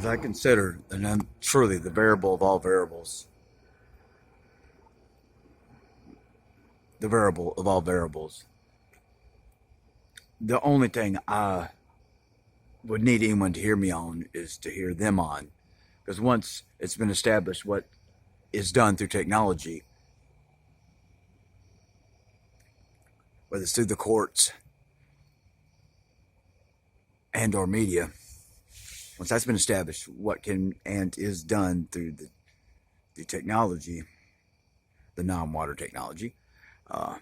as I consider, and I'm truly the variable of all variables, the variable of all variables, the only thing I would need anyone to hear me on is to hear them on. Because once it's been established what is done through technology, whether it's through the courts and or media, once that's been established, what can and is done through the technology, the non-water technology, uh,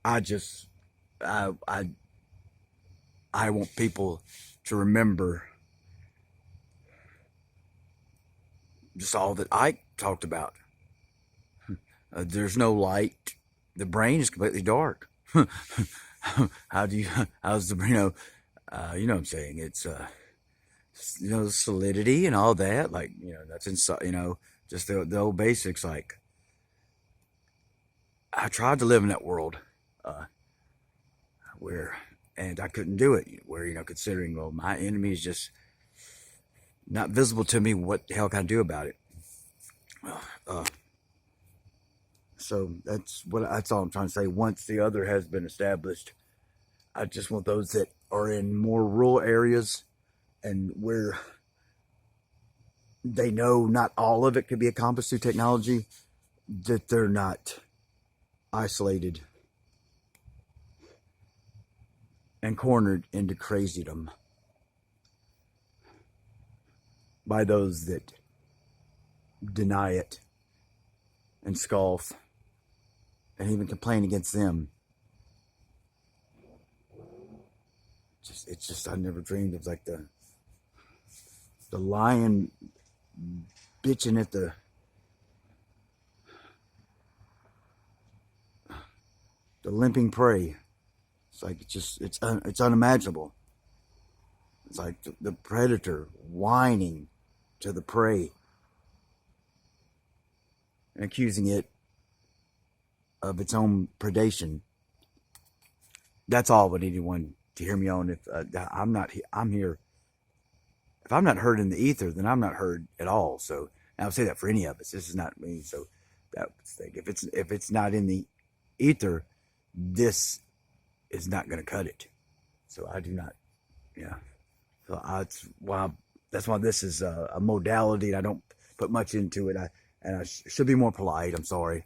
I just I, I I want people to remember just all that I talked about. There's no light. The brain is completely dark. How do you? How's the you know what I'm saying? It's solidity and all that. Like that's inside. Just the old basics. Like I tried to live in that world uh, where, and I couldn't do it. Where considering well, my enemy is just not visible to me. What the hell can I do about it? Uh, so that's all I'm trying to say. Once the other has been established, I just want those that are in more rural areas and where they know not all of it could be accomplished through technology, that they're not isolated and cornered into crazydom by those that deny it and scoff and even complain against them. It's just I never dreamed of like the lion bitching at the limping prey. It's like it's unimaginable. It's like the predator whining to the prey and accusing it of its own predation. That's all I would anyone to hear me on. If I'm here. If I'm not heard in the ether, then I'm not heard at all. So and I'll say that for any of us. This is not me. So that's the thing. If it's not in the ether, this is not going to cut it. So I do not. Yeah. So that's why this is a modality. And I don't put much into it. I should be more polite. I'm sorry.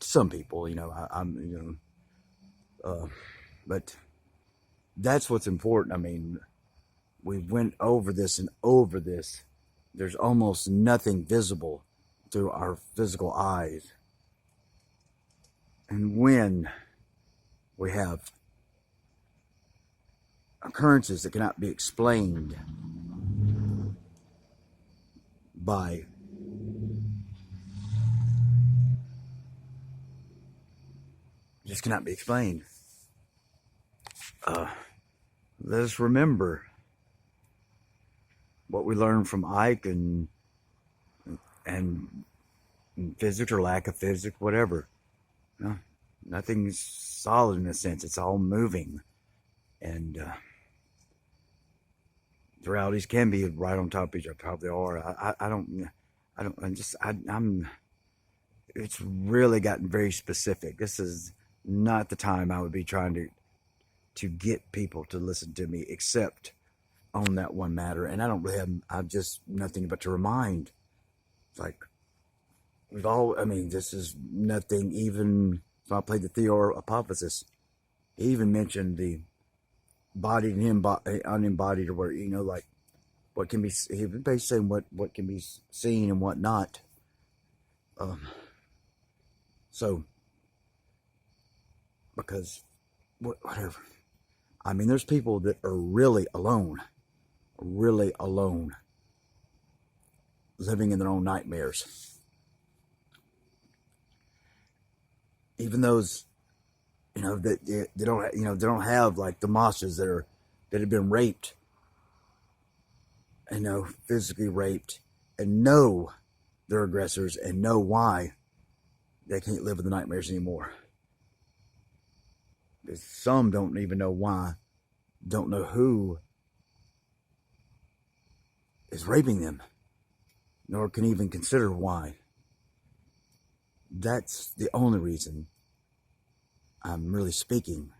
Some people, I'm. But that's what's important. I mean, we went over this and over this. There's almost nothing visible through our physical eyes. And when we have occurrences that cannot be explained by just cannot be explained. Let us remember what we learned from Ike and physics or lack of physics, whatever. No, nothing's solid in a sense. It's all moving, and the realities can be right on top of each other. Probably are. I don't. I don't. I'm. It's really gotten very specific. This is not the time I would be trying to get people to listen to me, except on that one matter. And I don't really have. I've just nothing but to remind. It's like I mean, this is nothing. Even if I played the Theor hypothesis, he even mentioned the bodied and unembodied, or where like what can be. He was basically saying what can be seen and what not. So because whatever. I mean, there's people that are really alone, living in their own nightmares. Even those, that they don't, they don't have like the mosses that have been raped, physically raped, and know they're aggressors and know why they can't live with the nightmares anymore. Some don't even know why don't know who is raping them, nor can even consider why. That's the only reason I'm really speaking